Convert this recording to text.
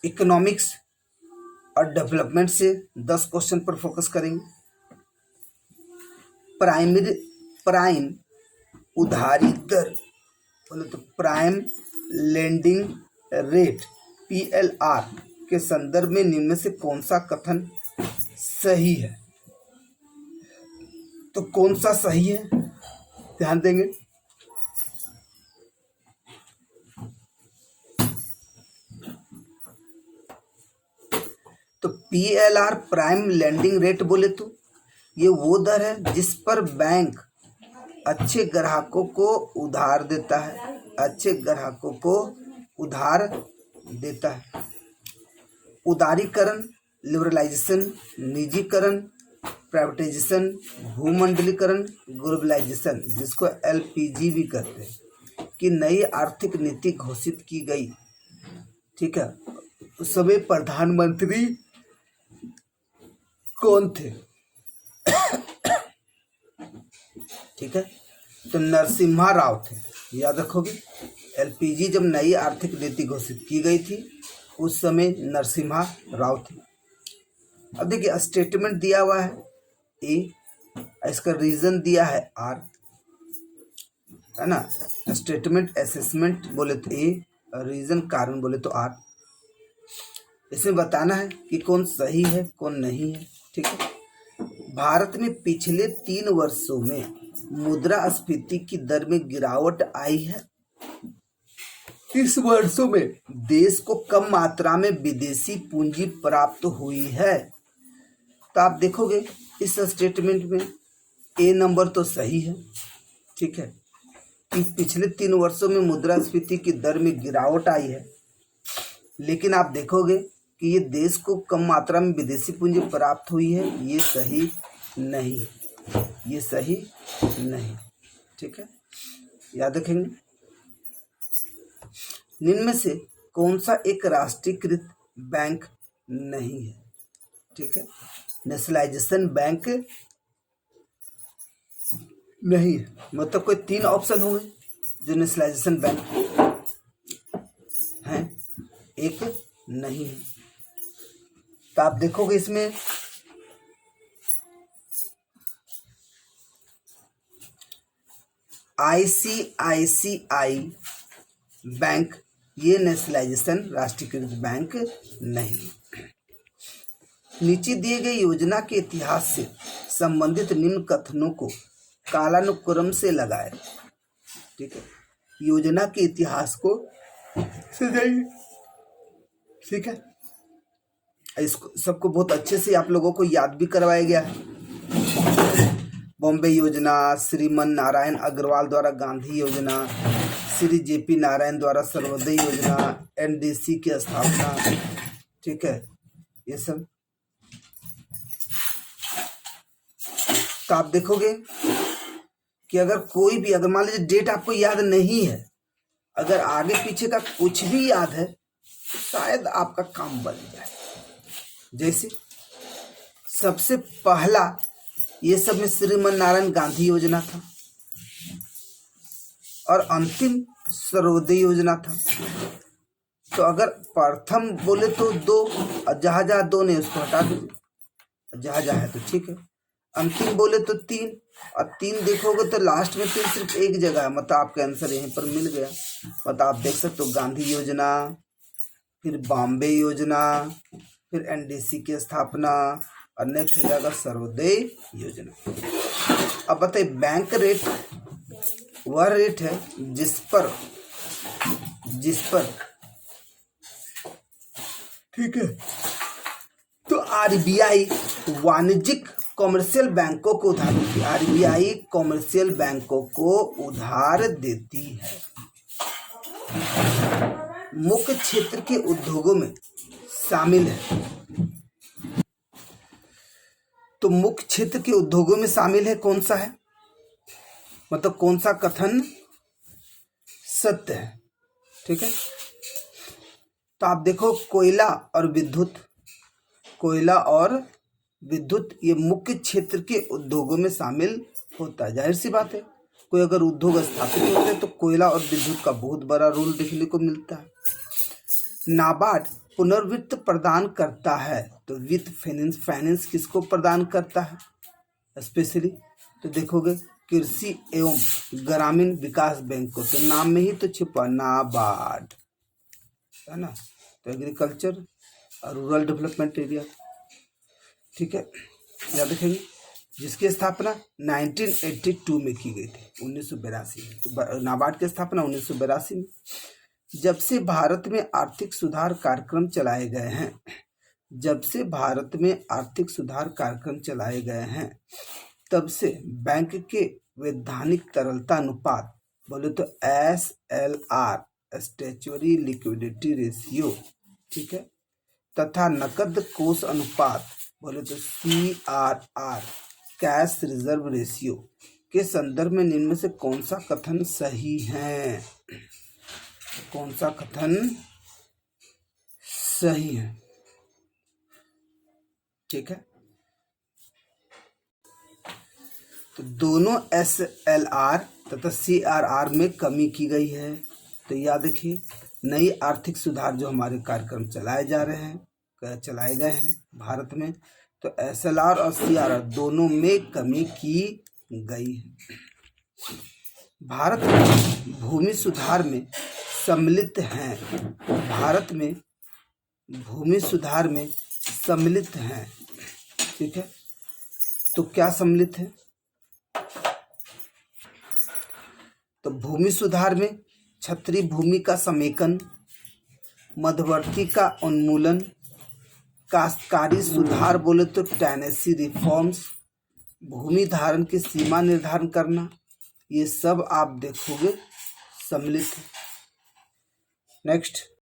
Economics और development से 10 question पर फोकस करेंगे। प्राइम उधारी दर बोले तो प्राइम लेंडिंग रेट PLR के संदर्भ में निम्न में से कौन सा कथन सही है? तो कौन सा सही है ध्यान देंगे। तो PLR प्राइम लेंडिंग रेट बोले तो ये वो दर है जिस पर बैंक अच्छे ग्राहकों को उधार देता है, अच्छे ग्राहकों को उधार देता है। उदारीकरण, लिबरलाइजेशन, निजीकरण, प्राइवेटाइजेशन, भूमंडलीकरण, ग्लोबलाइजेशन जिसको LPG भी कहते हैं कि नई आर्थिक नीति घोषित की गई। ठीक है, उस समय प्रधानमंत्री कौन थे? ठीक है, तो नरसिम्हा राव थे, याद रखोगे। LPG जब नई आर्थिक नीति घोषित की गई थी उस समय नरसिम्हा राव थे। अब देखिए स्टेटमेंट दिया हुआ है ए, इसका रीजन दिया है R, है ना। स्टेटमेंट असेसमेंट बोले तो ए, रीजन कारण बोले तो R। इसमें बताना है कि कौन सही है कौन नहीं है। ठीक है, भारत में पिछले 3 वर्षों में मुद्रास्फीति की दर में गिरावट आई है। इस वर्षों में देश को कम मात्रा में विदेशी पूंजी प्राप्त हुई है। तो आप देखोगे इस स्टेटमेंट में ए नंबर तो सही है। ठीक है, कि पिछले 3 वर्षों में मुद्रास्फीति की दर में गिरावट आई है, लेकिन आप देखोगे कि ये देश को कम मात्रा में विदेशी पूंजी प्राप्त हुई है, ये सही नहीं, ये सही नहीं। ठीक है, याद रखेंगे। निम्न में से कौन सा एक राष्ट्रीयकृत बैंक नहीं है? ठीक है, नेशनलाइजेशन बैंक नहीं है, मतलब कोई 3 ऑप्शन होंगे जो नेशनलाइजेशन बैंक हैं, एक नहीं है। तो आप देखोगे इसमें ICICI बैंक ये नेशनलाइजेशन राष्ट्रीयकृत बैंक नहीं। नीचे दिए गए योजना के इतिहास से संबंधित निम्न कथनों को कालानुक्रम से लगाए। ठीक है, योजना के इतिहास को सजाइए। ठीक है, इसको सबको बहुत अच्छे से आप लोगों को याद भी करवाया गया है। बॉम्बे योजना, श्रीमन नारायण अग्रवाल द्वारा गांधी योजना, श्री JP नारायण द्वारा सर्वोदय योजना, NDC की स्थापना। ठीक है, ये सब तो आप देखोगे कि अगर कोई भी, अगर मान लीजिए डेट आपको याद नहीं है, अगर आगे पीछे का कुछ भी याद है तो शायद आपका काम बन जाए। जैसे सबसे पहला ये सब में श्रीमन नारायण गांधी योजना था और अंतिम सर्वोदय योजना था। तो अगर प्रथम बोले तो 2, जहाँ जहाँ 2 नहीं उसको हटा दीजिए, जहाँ जहाँ है तो ठीक है। अंतिम बोले तो 3, और 3 देखोगे तो लास्ट में 3 सिर्फ एक जगह है, मतलब आपका आंसर यहीं पर मिल गया। मतलब आप देख सकते हो गांधी योजना, फिर बॉम्बे योजना, फिर NDC की स्थापना, और नेक्स्ट हो जाएगा सर्वोदय योजना। अब बताइए, बैंक रेट वह रेट है जिस पर ठीक है, तो RBI वाणिज्यिक कॉमर्शियल बैंकों को उधार देती है। RBI कॉमर्शियल बैंकों को उधार देती है। मुख्य क्षेत्र के उद्योगों में शामिल है। तो मुख्य क्षेत्र के उद्योगों में शामिल है कौन सा है, मतलब कौन सा कथन सत्य है। ठीक है, तो आप देखो कोयला और विद्युत ये मुख्य क्षेत्र के उद्योगों में शामिल होता है। जाहिर सी बात है, कोई अगर उद्योग स्थापित होते हैं तो कोयला और विद्युत का बहुत बड़ा रोल देखने को मिलता है। नाबार्ड पुनर्वित्त प्रदान करता है। तो वित्त फाइनेंस किसको प्रदान करता है स्पेशली? तो देखोगे कृषि एवं ग्रामीण विकास बैंक को। तो नाम में ही तो छिपा नाबार्ड है ना। तो एग्रीकल्चर और रूरल डेवलपमेंट एरिया, ठीक है, याद रखेंगे। जिसकी स्थापना 1982 में की गई थी, 1982 में। तो नाबार्ड की स्थापना 1982 में। जब से भारत में आर्थिक सुधार कार्यक्रम चलाए गए हैं, जब से भारत में आर्थिक सुधार कार्यक्रम चलाए गए हैं, तब से बैंक के वैधानिक तरलता अनुपात बोले तो SLR स्टैच्यूटरी लिक्विडिटी रेशियो, ठीक है, तथा नकद कोष अनुपात बोले तो CRR कैश रिजर्व रेशियो के संदर्भ में निम्न में से कौन सा कथन सही है? कौन सा कथन सही है? ठीक है, तो दोनों SLR तथा CRR में कमी की गई है। तो याद रखिए, नई आर्थिक सुधार जो हमारे कार्यक्रम चलाए गए हैं भारत में, तो SLR और CRR दोनों में कमी की गई है। भारत में भूमि सुधार में सम्मिलित हैं, भारत में भूमि सुधार में सम्मिलित हैं, ठीक है। तो क्या सम्मिलित है? तो भूमि सुधार में क्षत्रिय भूमि का समेकन, मध्यवर्ती का उन्मूलन, काश्तकारी सुधार बोले तो टेनेसी रिफॉर्म्स, भूमि धारण की सीमा निर्धारण करना, ये सब आप देखोगे सम्मिलित है। नेक्स्ट